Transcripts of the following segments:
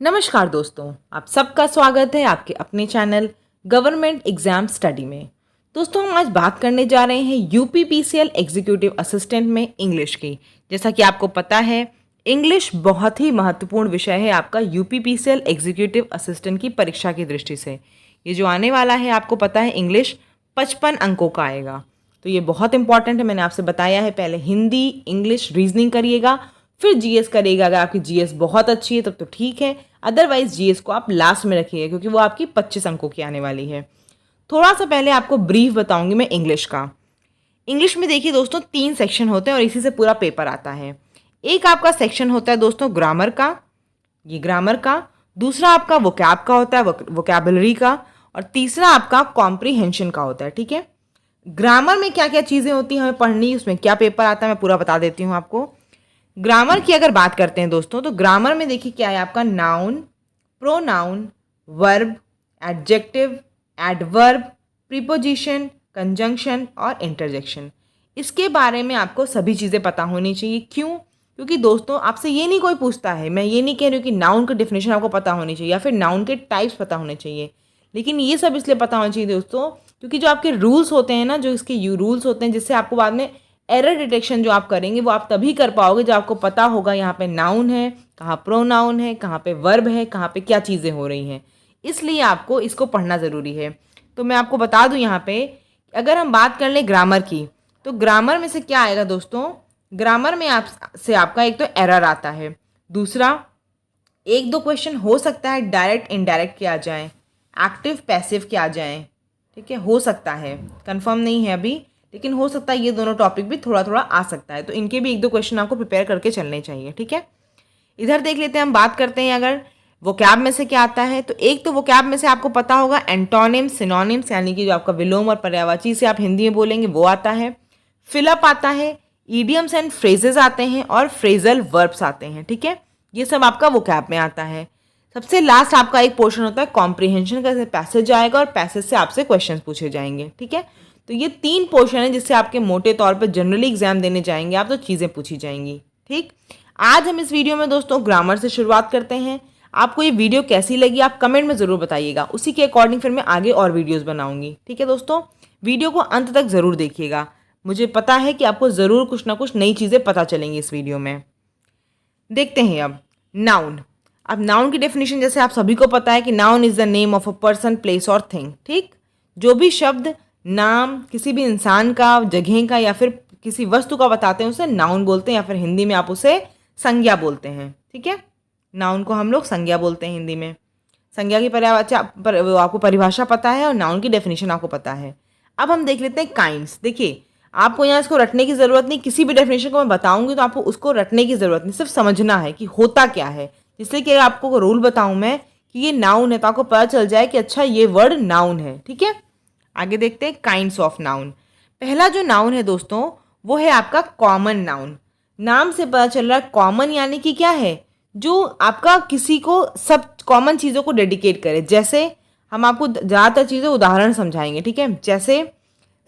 नमस्कार दोस्तों, आप सबका स्वागत है आपके अपने चैनल गवर्नमेंट एग्जाम स्टडी में। दोस्तों, हम आज बात करने जा रहे हैं यूपीपीसीएल एग्जीक्यूटिव असिस्टेंट में इंग्लिश की। जैसा कि आपको पता है, इंग्लिश बहुत ही महत्वपूर्ण विषय है आपका यूपीपीसीएल एग्जीक्यूटिव असिस्टेंट की परीक्षा की दृष्टि से। ये जो आने वाला है, आपको पता है इंग्लिश 55 अंकों का आएगा, तो ये बहुत इंपॉर्टेंट है। मैंने आपसे बताया है, पहले हिंदी, इंग्लिश, रीजनिंग करिएगा, फिर जीएस करिएगा। अगर आपकी जीएस बहुत अच्छी है तब तो ठीक है, अदरवाइज जीएस को आप लास्ट में रखिएगा क्योंकि वो आपकी 25 अंकों की आने वाली है। थोड़ा सा पहले आपको ब्रीफ बताऊंगी मैं इंग्लिश का। इंग्लिश में देखिए दोस्तों, 3 सेक्शन होते हैं और इसी से पूरा पेपर आता है। एक आपका सेक्शन होता है दोस्तों ग्रामर का, ये ग्रामर का। दूसरा आपका वोकैब का होता है, वोकैबुलरी का। और तीसरा आपका कॉम्प्रीहेंशन का होता है। ठीक है, ग्रामर में क्या क्या चीज़ें होती हैं हमें पढ़नी, उसमें क्या पेपर आता है, मैं पूरा बता देती हूँ आपको। ग्रामर की अगर बात करते हैं दोस्तों, तो ग्रामर में देखिए क्या है आपका noun, pronoun, verb, adjective, adverb, preposition, conjunction और इंटरजेक्शन। इसके बारे में आपको सभी चीज़ें पता होनी चाहिए। क्यों? क्योंकि दोस्तों आपसे ये नहीं कोई पूछता है, मैं ये नहीं कह रही हूँ कि नाउन का डेफिनेशन आपको पता होनी चाहिए या फिर नाउन के टाइप्स पता होने चाहिए, लेकिन ये सब इसलिए पता होना चाहिए दोस्तों क्योंकि जो आपके रूल्स होते हैं ना, जो इसके रूल्स होते हैं, जिससे आपको बाद में एरर डिटेक्शन जो आप करेंगे वो आप तभी कर पाओगे जब आपको पता होगा यहाँ पे नाउन है, कहाँ प्रोनाउन है, कहाँ पे वर्ब है, कहाँ पे क्या चीज़ें हो रही हैं। इसलिए आपको इसको पढ़ना ज़रूरी है। तो मैं आपको बता दूँ यहाँ पे, अगर हम बात कर लें ग्रामर की, तो ग्रामर में से क्या आएगा दोस्तों, ग्रामर में आपका एक तो एरर आता है, दूसरा 1-2 क्वेश्चन हो सकता है डायरेक्ट इनडायरेक्ट के आ जाएँ, एक्टिव पैसिव के आ जाएँ। ठीक है, हो सकता है, कंफर्म नहीं है अभी, लेकिन हो सकता है ये दोनों टॉपिक भी थोड़ा थोड़ा आ सकता है, तो इनके भी 1-2 क्वेश्चन आपको प्रिपेयर करके चलने चाहिए। ठीक है, इधर देख लेते हैं, हम बात करते हैं अगर वोकैब में से क्या आता है। तो एक तो वोकैब में से आपको पता होगा एंटोनिम्स, सिनोनिम्स, यानी कि जो आपका विलोम और पर्यायवाची से आप हिंदी में बोलेंगे वो आता है। फिलअप आता है, ईडियम्स एंड फ्रेजेस आते हैं और फ्रेजल वर्ब्स आते हैं। ठीक है, ये सब आपका वोकैब में आता है। सबसे लास्ट आपका एक पोर्शन होता है कॉम्प्रीहेंशन का, पैसेज आएगा और पैसेज से आपसे क्वेश्चन पूछे जाएंगे। ठीक है, तो ये 3 पोर्शन है जिससे आपके मोटे तौर पर जनरली एग्जाम देने जाएंगे आप, तो चीज़ें पूछी जाएंगी। ठीक, आज हम इस वीडियो में दोस्तों ग्रामर से शुरुआत करते हैं। आपको ये वीडियो कैसी लगी आप कमेंट में ज़रूर बताइएगा, उसी के अकॉर्डिंग फिर मैं आगे और वीडियोज़ बनाऊंगी। ठीक है दोस्तों, वीडियो को अंत तक ज़रूर देखिएगा, मुझे पता है कि आपको ज़रूर कुछ ना कुछ नई चीज़ें पता चलेंगी इस वीडियो में। देखते हैं अब नाउन। अब नाउन की डेफिनेशन जैसे आप सभी को पता है कि noun is the name of a person, place और थिंग। ठीक, जो भी शब्द नाम किसी भी इंसान का, जगह का या फिर किसी वस्तु का बताते हैं उसे नाउन बोलते हैं, या फिर हिंदी में आप उसे संज्ञा बोलते हैं। ठीक है, नाउन को हम लोग संज्ञा बोलते हैं हिंदी में। संज्ञा की आपको परिभाषा पता है और नाउन की डेफिनेशन आपको पता है। अब हम देख लेते हैं काइंड्स। देखिए, आपको यहाँ इसको रटने की ज़रूरत नहीं, किसी भी डेफिनेशन को मैं बताऊंगी तो आपको उसको रटने की ज़रूरत नहीं, सिर्फ समझना है कि होता क्या है। जिससे कि आपको रूल बताऊं मैं कि ये नाउन है तो आपको पता चल जाए कि अच्छा ये वर्ड नाउन है। ठीक है, आगे देखते हैं काइंड्स ऑफ नाउन। पहला जो नाउन है दोस्तों वो है आपका कॉमन नाउन। नाम से पता चल रहा है कॉमन यानी कि क्या है, जो आपका किसी को सब कॉमन चीज़ों को डेडिकेट करे। जैसे हम आपको ज़्यादातर चीज़ें उदाहरण समझाएंगे। ठीक है, जैसे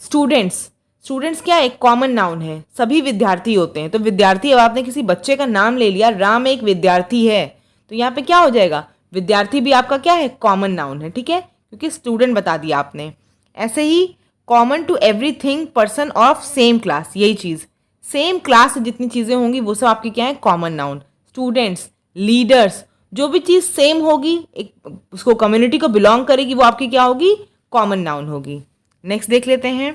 स्टूडेंट्स, स्टूडेंट्स क्या एक कॉमन नाउन है, सभी विद्यार्थी होते हैं। तो विद्यार्थी, अब आपने किसी बच्चे का नाम ले लिया, राम एक विद्यार्थी है, तो यहाँ पे क्या हो जाएगा, विद्यार्थी भी आपका क्या है, कॉमन नाउन है। ठीक है, क्योंकि स्टूडेंट बता दिया आपने। ऐसे ही common to everything person of same class, यही चीज़, सेम क्लास से जितनी चीज़ें होंगी वो सब आपकी क्या है, कॉमन नाउन। स्टूडेंट्स, लीडर्स, जो भी चीज़ सेम होगी, एक उसको कम्युनिटी को बिलोंग करेगी, वो आपकी क्या होगी, कॉमन नाउन होगी। नेक्स्ट देख लेते हैं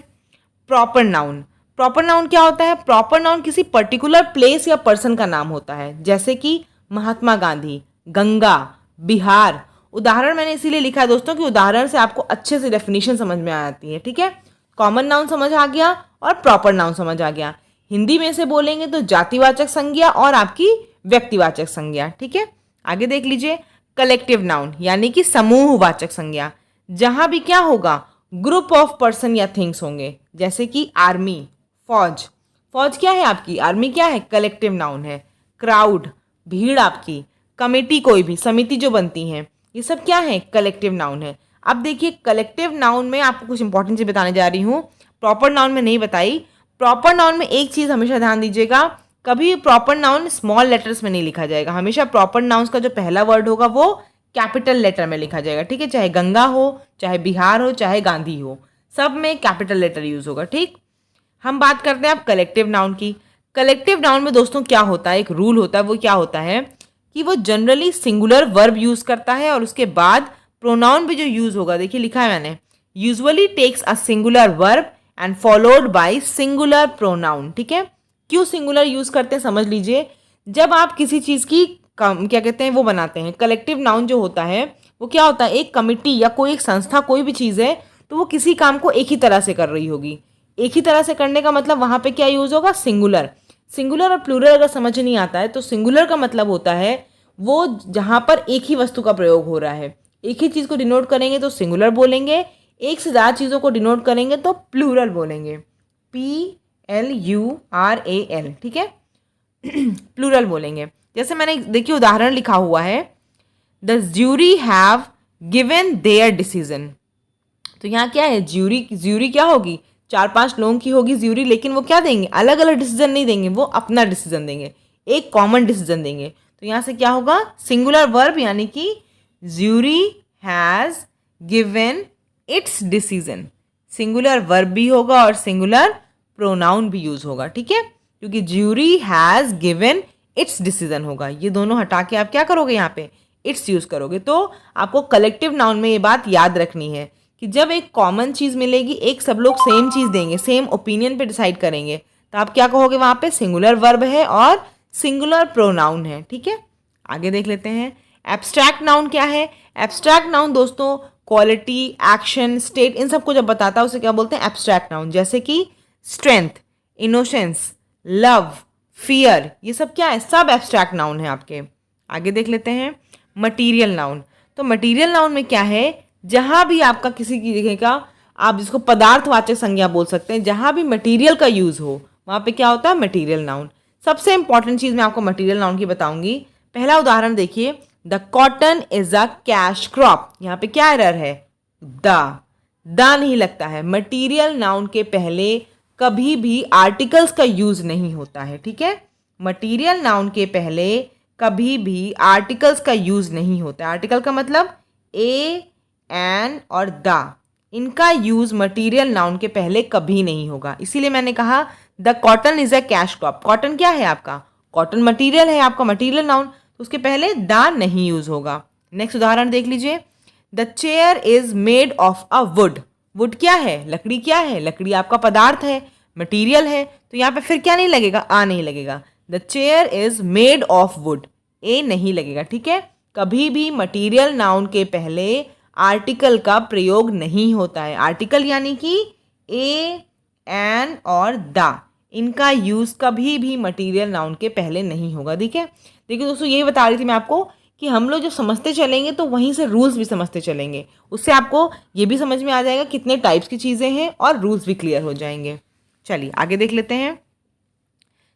प्रॉपर नाउन। प्रॉपर नाउन क्या होता है, प्रॉपर नाउन किसी पर्टिकुलर प्लेस या पर्सन का नाम होता है, जैसे कि महात्मा गांधी, गंगा, बिहार। उदाहरण मैंने इसीलिए लिखा है दोस्तों कि उदाहरण से आपको अच्छे से डेफिनेशन समझ में आ जाती है। ठीक है, कॉमन नाउन समझ आ गया और प्रॉपर नाउन समझ आ गया। हिंदी में से बोलेंगे तो जातिवाचक संज्ञा और आपकी व्यक्तिवाचक संज्ञा। ठीक है, आगे देख लीजिए कलेक्टिव नाउन यानी कि समूहवाचक संज्ञा, जहां भी क्या होगा, ग्रुप ऑफ पर्सन या थिंग्स होंगे। जैसे कि आर्मी, फौज, फौज क्या है आपकी, आर्मी क्या है, कलेक्टिव नाउन है। क्राउड, भीड़ आपकी। कमेटी, कोई भी समिति जो बनती हैं, ये सब क्या है, कलेक्टिव नाउन है। अब देखिए कलेक्टिव नाउन में आपको कुछ इंपॉर्टेंट चीज़ बताने जा रही हूँ, प्रॉपर नाउन में नहीं बताई। प्रॉपर नाउन में एक चीज़ हमेशा ध्यान दीजिएगा, कभी प्रॉपर नाउन स्मॉल लेटर्स में नहीं लिखा जाएगा, हमेशा प्रॉपर नाउन्स का जो पहला वर्ड होगा वो कैपिटल लेटर में लिखा जाएगा, ठीक है। चाहे गंगा हो, चाहे बिहार हो, चाहे गांधी हो, सब में कैपिटल लेटर यूज होगा, ठीक। हम बात करते हैं अब कलेक्टिव नाउन की। कलेक्टिव नाउन में दोस्तों क्या होता है, एक रूल होता है, वो क्या होता है कि वो जनरली सिंगुलर वर्ब यूज करता है और उसके बाद प्रोनाउन भी जो यूज होगा, देखिए लिखा है मैंने, usually takes a singular verb and followed by singular pronoun, ठीक है। क्यों सिंगुलर यूज करते हैं समझ लीजिए। जब आप किसी चीज की क्या कहते हैं वो बनाते हैं, कलेक्टिव नाउन जो होता है वो क्या होता है, एक कमिटी या कोई एक संस्था, कोई भी चीज़ है तो वो किसी काम को एक ही तरह से कर रही होगी। एक ही तरह से करने का मतलब वहाँ पे क्या यूज़ होगा, सिंगुलर। सिंगुलर और प्लूरल अगर समझ नहीं आता है तो सिंगुलर का मतलब होता है वो जहाँ पर एक ही वस्तु का प्रयोग हो रहा है, एक ही चीज़ को डिनोट करेंगे तो सिंगुलर बोलेंगे, एक से ज़्यादा चीज़ों को डिनोट करेंगे तो प्लूरल बोलेंगे, PLURAL, ठीक है। प्लूरल बोलेंगे। जैसे मैंने देखिए उदाहरण लिखा हुआ है, the jury have given there decision. तो यहाँ क्या है, ज्यूरी क्या होगी, 4-5 लोगों की होगी ज्यूरी, लेकिन वो क्या देंगे, अलग अलग डिसीजन नहीं देंगे, वो अपना डिसीजन देंगे, एक कॉमन डिसीजन देंगे। तो यहाँ से क्या होगा, सिंगुलर वर्ब, यानी कि jury has given it's decision. Singular verb भी होगा और सिंगुलर प्रोनाउन भी यूज होगा, ठीक है, क्योंकि jury has given it's decision होगा। ये दोनों हटा के आप क्या करोगे, यहाँ पे इट्स यूज करोगे। तो आपको कलेक्टिव नाउन में ये बात याद रखनी है कि जब एक कॉमन चीज़ मिलेगी, एक सब लोग सेम चीज़ देंगे, सेम ओपिनियन पे डिसाइड करेंगे, तो आप क्या कहोगे, वहाँ पे सिंगुलर वर्ब है और सिंगुलर प्रोनाउन है, ठीक है। आगे देख लेते हैं एब्स्ट्रैक्ट नाउन क्या है। एब्स्ट्रैक्ट नाउन दोस्तों क्वालिटी, एक्शन, स्टेट, इन सबको जब बताता है उसे क्या बोलते हैं, एब्स्ट्रैक्ट नाउन। जैसे कि स्ट्रेंथ, इनोसेंस, लव, फियर, ये सब क्या है, सब एब्स्ट्रैक्ट नाउन है आपके। आगे देख लेते हैं मटीरियल नाउन। तो मटीरियल नाउन में क्या है, जहाँ भी आपका किसी की जगह का, आप जिसको पदार्थवाचक संज्ञा बोल सकते हैं, जहाँ भी मटीरियल का यूज हो वहाँ पे क्या होता है, मटीरियल नाउन। सबसे इंपॉर्टेंट चीज़ मैं आपको मटीरियल नाउन की बताऊंगी। पहला उदाहरण देखिए, the cotton is a cash crop. यहाँ पे क्या एरर है, द नहीं लगता है। मटीरियल नाउन के पहले कभी भी आर्टिकल्स का यूज नहीं होता है, ठीक है। मटीरियल नाउन के पहले कभी भी आर्टिकल्स का यूज नहीं होता है। आर्टिकल का मतलब ए, एन और द, इनका यूज मटीरियल नाउन के पहले कभी नहीं होगा। इसीलिए मैंने कहा the cotton is a cash crop. Cotton क्या है आपका, कॉटन मटीरियल है आपका, मटीरियल नाउन, तो उसके पहले द नहीं यूज होगा। नेक्स्ट उदाहरण देख लीजिए, the chair is made of a would. Would क्या है, लकड़ी क्या है, लकड़ी आपका पदार्थ है, मटीरियल है, तो यहाँ पे फिर क्या नहीं लगेगा, आ नहीं लगेगा। The chair is made of wood, a नहीं लगेगा, ठीक है। कभी भी मटीरियल नाउन के पहले आर्टिकल का प्रयोग नहीं होता है। आर्टिकल यानी कि ए, एन और द, इनका यूज कभी भी मटीरियल नाउन के पहले नहीं होगा, ठीक है। देखिए दोस्तों, यही बता रही थी मैं आपको कि हम लोग जब समझते चलेंगे तो वहीं से रूल्स भी समझते चलेंगे, उससे आपको ये भी समझ में आ जाएगा कितने टाइप्स की चीज़ें हैं और रूल्स भी क्लियर हो जाएंगे। चलिए आगे देख लेते हैं।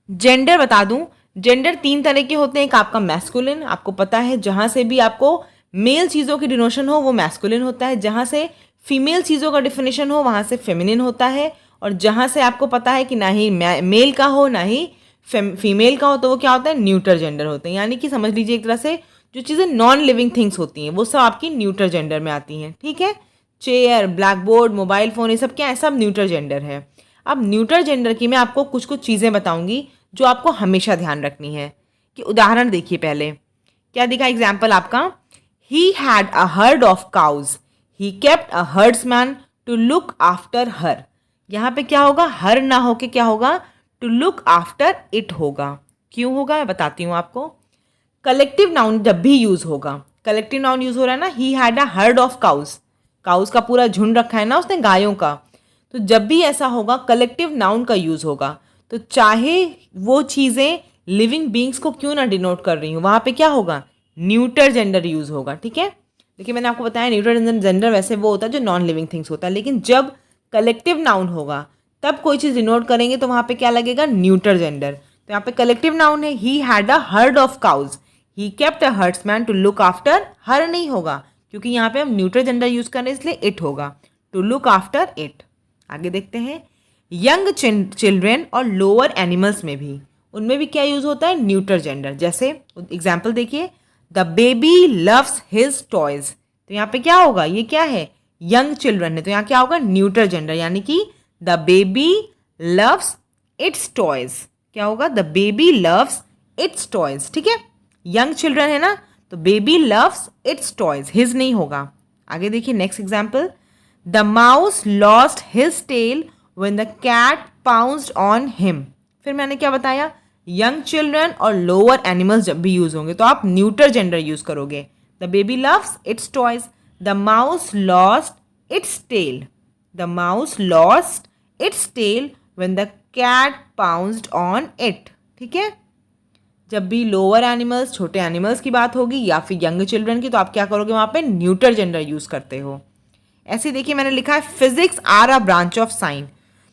जेंडर बता दूं, जेंडर 3 तरह के होते हैं। एक आपका मैस्कुलिन, आपको पता है जहाँ से भी आपको मेल चीज़ों की डिनोशन हो वो मैस्कुलिन होता है, जहाँ से फीमेल चीज़ों का डिफिनेशन हो वहाँ से फेमिनिन होता है, और जहाँ से आपको पता है कि ना ही मेल का हो ना ही फीमेल का हो तो वो क्या होता है, न्यूटर जेंडर होते हैं। यानी कि समझ लीजिए एक तरह से जो चीज़ें नॉन लिविंग थिंग्स होती हैं वो सब आपकी न्यूटर जेंडर में आती हैं, ठीक है। Chair, black board, mobile phone, ये सब क्या है, सब न्यूटर जेंडर है। अब न्यूटर जेंडर की मैं आपको कुछ कुछ चीज़ें बताऊंगी जो आपको हमेशा ध्यान रखनी है। कि उदाहरण देखिए, पहले क्या दिखा एग्जाम्पल आपका, he had a herd of cows, he kept a herdsman to look after her. यहाँ पे क्या होगा, हर ना होके क्या होगा, टू लुक आफ्टर इट होगा। क्यों होगा मैं बताती हूँ आपको। कलेक्टिव नाउन जब भी यूज होगा, कलेक्टिव नाउन यूज हो रहा है ना, he had a herd of cows, cows का पूरा झुंड रखा है ना उसने, गायों का। तो जब भी ऐसा होगा कलेक्टिव नाउन का यूज होगा, तो चाहे वो चीज़ें लिविंग बींग्स को क्यों ना डिनोट कर रही हूँ, वहाँ पे क्या होगा, न्यूटर जेंडर यूज होगा, ठीक है। देखिए मैंने आपको बताया न्यूटर जेंडर वैसे वो होता है जो नॉन लिविंग थिंग्स होता है, लेकिन जब कलेक्टिव नाउन होगा तब कोई चीज़ डिनोट करेंगे तो वहाँ पे क्या लगेगा, न्यूटर जेंडर। तो यहाँ पे कलेक्टिव नाउन है, he had a herd of cows, he kept a herdsman to look after her नहीं होगा, क्योंकि यहाँ पे हम न्यूटर जेंडर यूज कर रहे हैं इसलिए इट होगा, टू लुक आफ्टर इट। आगे देखते हैं, यंग चिल्ड्रेन और लोअर एनिमल्स में भी उनमें भी क्या यूज़ होता है, न्यूटर जेंडर। जैसे एग्जाम्पल देखिए, the baby loves his toys, तो यहाँ पे क्या होगा, ये क्या है, यंग चिल्ड्रन है, तो यहाँ क्या होगा, न्यूटर जेंडर, यानी कि the baby loves its toys, क्या होगा, the baby loves its toys. ठीक है, यंग चिल्ड्रन है ना, तो baby loves its toys, his नहीं होगा। आगे देखिए next example, the mouse lost his tail when the cat pounced on him. फिर मैंने क्या बताया, यंग चिल्ड्रन और लोअर एनिमल्स जब भी यूज होंगे तो आप न्यूटर जेंडर यूज करोगे। The baby loves its toys, the mouse lost its tail, the mouse lost its tail when the cat pounced on it. ठीक है, जब भी लोअर एनिमल्स, छोटे एनिमल्स की बात होगी या फिर यंग चिल्ड्रन की, तो आप क्या करोगे, वहाँ पे न्यूटर जेंडर यूज करते हो। ऐसे देखिए मैंने लिखा है physics are a branch of science,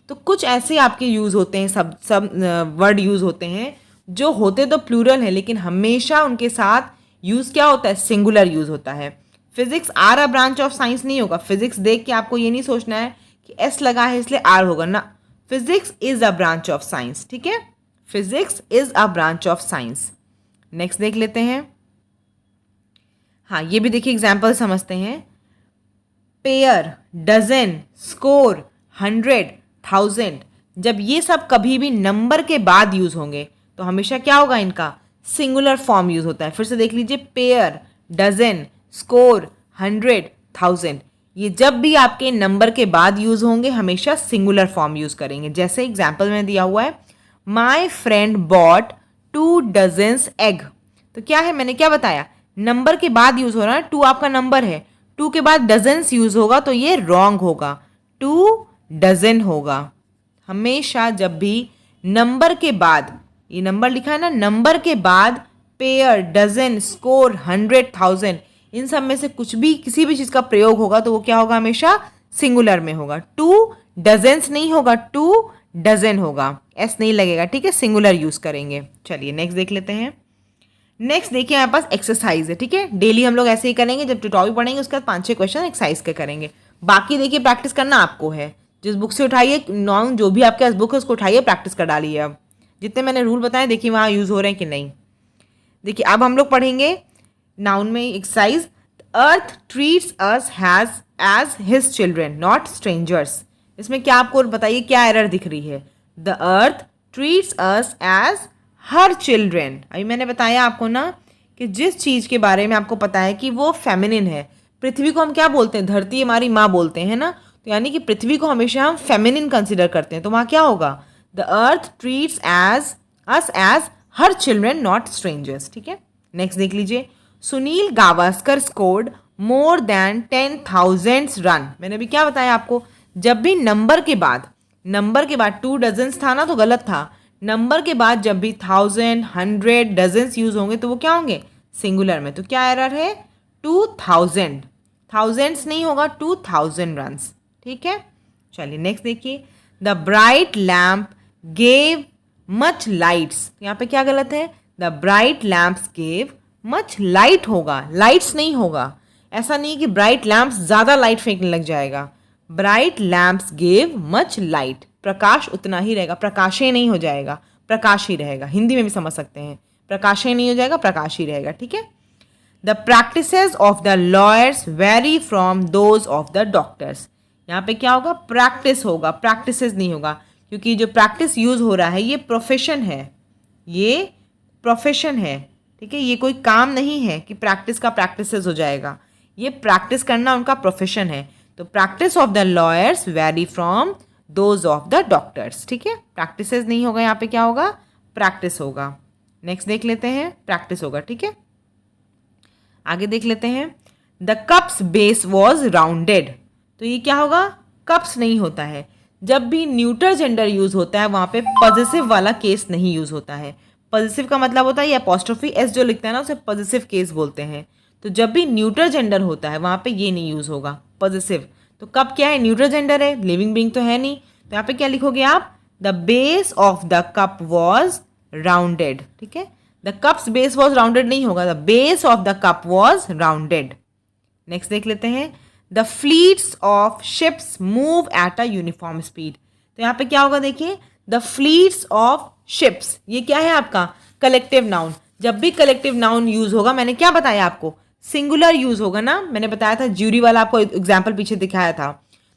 तो कुछ ऐसे आपके यूज होते हैं, सब वर्ड यूज होते हैं जो होते तो प्लूरल है लेकिन हमेशा उनके साथ यूज क्या होता है, सिंगुलर यूज होता है। Physics are a branch of science नहीं होगा, फिजिक्स देख के आपको ये नहीं सोचना है कि एस लगा है इसलिए आर होगा ना, physics is a branch of science. ठीक है, physics is a branch of science. Next देख लेते हैं, हाँ ये भी देखिए एग्जाम्पल समझते हैं, पेयर, डजन, स्कोर, 100, 1000, जब ये सब कभी भी नंबर के बाद यूज होंगे तो हमेशा क्या होगा, इनका सिंगुलर फॉर्म यूज होता है। फिर से देख लीजिए, पेयर, डजन, स्कोर, 100, 1000, ये जब भी आपके नंबर के बाद यूज होंगे हमेशा सिंगुलर फॉर्म यूज करेंगे। जैसे एग्जाम्पल में दिया हुआ है, my friend bought 2 dozens egg, तो क्या है, मैंने क्या बताया, नंबर के बाद यूज हो रहा है, 2 आपका नंबर है, 2 के बाद डजन्स यूज होगा तो ये रॉन्ग होगा, 2 डजन होगा। हमेशा जब भी नंबर के बाद, ये नंबर लिखा है ना, नंबर के बाद पेयर, डजन, स्कोर, 100, 1000, इन सब में से कुछ भी किसी भी चीज़ का प्रयोग होगा तो वो क्या होगा, हमेशा सिंगुलर में होगा। 2 डजन्स नहीं होगा, 2 डजन होगा, एस नहीं लगेगा। ठीक है, सिंगुलर यूज करेंगे। चलिए नेक्स्ट देख लेते हैं। नेक्स्ट देखिए हमारे पास एक्सरसाइज है। ठीक है, डेली हम लोग ऐसे ही करेंगे, जब ट्यूटोरियल पढ़ेंगे उसके बाद 5-6 क्वेश्चन एक्सरसाइज के करेंगे। बाकी देखिए प्रैक्टिस करना आपको है, जिस बुक से उठाइए, नॉन जो भी आपके पास बुक है उसको उठाइए, प्रैक्टिस कर डालिए। अब जितने मैंने रूल बताए देखिए वहाँ यूज हो रहे हैं कि नहीं। देखिए अब हम लोग पढ़ेंगे नाउन में exercise, earth treats us has as his children not strangers. इसमें क्या आपको बताइए क्या एरर दिख रही है, the earth treats us as her children. अभी मैंने बताया आपको ना कि जिस चीज़ के बारे में आपको पता है कि वो फेमिनिन है, पृथ्वी को हम क्या बोलते हैं, धरती हमारी माँ बोलते हैं ना, तो यानी कि पृथ्वी को हमेशा हम फेमिनिन कंसिडर करते हैं, तो वहाँ क्या होगा, the earth treats as us as her children not strangers. ठीक है, नेक्स्ट देख लीजिए, Sunil Gavaskar scored more than 10,000 run. मैंने अभी क्या बताया आपको, जब भी नंबर के बाद 2 डजन्स था ना तो गलत था, नंबर के बाद जब भी 1000, 100, डजन्स यूज होंगे तो वो क्या होंगे, सिंगुलर में। तो क्या एरर है, 2000, थाउजेंड्स नहीं होगा, 2000 रन्स। ठीक है, चलिए नेक्स्ट देखिए, the bright lamp gave much lights, यहाँ पे क्या गलत है, the bright lamps gave much light होगा, लाइट्स नहीं होगा। ऐसा नहीं कि ब्राइट लैम्प्स ज़्यादा लाइट फेंकने लग जाएगा, bright lamps gave much light, प्रकाश उतना ही रहेगा, प्रकाशे नहीं हो जाएगा, प्रकाश ही रहेगा। हिंदी में भी समझ सकते हैं, प्रकाशे नहीं हो जाएगा, प्रकाश ही रहेगा। ठीक है, the practices of the lawyers very from those of the doctors. यहाँ पे क्या होगा, प्रैक्टिस होगा, प्रैक्टिसेस नहीं होगा, क्योंकि जो प्रैक्टिस यूज हो रहा है ये प्रोफेशन है, ये प्रोफेशन है। ठीक है, ये कोई काम नहीं है कि प्रैक्टिस का प्रैक्टिसेस हो जाएगा, ये प्रैक्टिस करना उनका प्रोफेशन है। तो practice of the lawyers very from those of the doctors. ठीक है, प्रैक्टिसेस नहीं होगा, यहाँ पे क्या होगा, प्रैक्टिस होगा। नेक्स्ट देख लेते हैं, प्रैक्टिस होगा। ठीक है, आगे देख लेते हैं, the cups base was rounded, तो ये क्या होगा, कप्स नहीं होता है। जब भी न्यूटर जेंडर यूज होता है वहाँ पे पॉजिटिव वाला केस नहीं यूज होता है। पॉजिटिव का मतलब होता है ये अपोस्ट्रोफी एस जो लिखता है ना उसे पॉजिटिव केस बोलते हैं। तो जब भी न्यूटर जेंडर होता है वहाँ पे ये नहीं यूज होगा पॉजिटिव। तो कप क्या है, न्यूटर जेंडर है, लिविंग बीइंग तो है नहीं, तो यहाँ पे क्या लिखोगे आप, the base of the cup was rounded. ठीक है, the cups base was rounded नहीं होगा, the base of the cup was rounded. Next देख लेते हैं, the fleets of ships move at a uniform speed, तो यहाँ पे क्या होगा देखिए, द फ्लीट्स ऑफ शिप्स, ये क्या है आपका कलेक्टिव नाउन। जब भी कलेक्टिव नाउन यूज होगा, मैंने क्या बताया आपको, सिंगुलर यूज होगा ना, मैंने बताया था ज्यूरी वाला आपको एग्जाम्पल पीछे दिखाया था।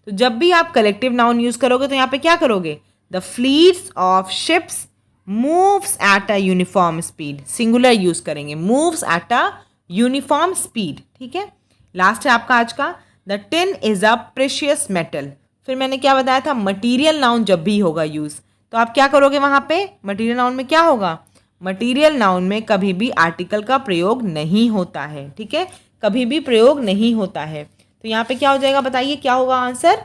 तो जब भी आप कलेक्टिव नाउन यूज करोगे तो यहाँ पे क्या करोगे, the fleets of ships moves at a uniform speed, singular use करेंगे, moves at a uniform speed. ठीक है, लास्ट है आपका आज का, the tin is a precious metal. फिर मैंने क्या बताया था, मटीरियल नाउन जब भी होगा यूज, तो आप क्या करोगे वहां पे, मटीरियल नाउन में क्या होगा, मटीरियल नाउन में कभी भी आर्टिकल का प्रयोग नहीं होता है। ठीक है, कभी भी प्रयोग नहीं होता है। तो यहाँ पे क्या हो जाएगा, बताइए क्या होगा answer,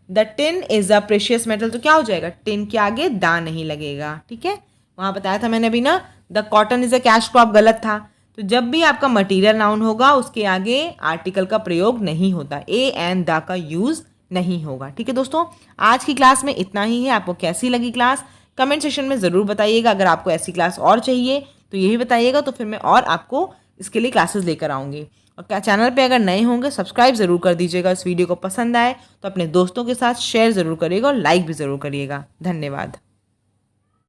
the tin is a precious metal. तो क्या हो जाएगा, टिन के आगे दा नहीं लगेगा। ठीक है, वहां बताया था मैंने अभी ना, the cotton is a cash crop, गलत था। तो जब भी आपका मटीरियल नाउन होगा उसके आगे आर्टिकल का प्रयोग नहीं होता, ए एंड द का यूज नहीं होगा। ठीक है दोस्तों, आज की क्लास में इतना ही है। आपको कैसी लगी क्लास, कमेंट सेक्शन में ज़रूर बताइएगा। अगर आपको ऐसी क्लास और चाहिए तो यही बताइएगा, तो फिर मैं और आपको इसके लिए क्लासेस लेकर आऊँगी। और क्या चैनल पे अगर नए होंगे सब्सक्राइब ज़रूर कर दीजिएगा। इस वीडियो को पसंद आए तो अपने दोस्तों के साथ शेयर ज़रूर करिएगा और लाइक भी ज़रूर करिएगा। धन्यवाद।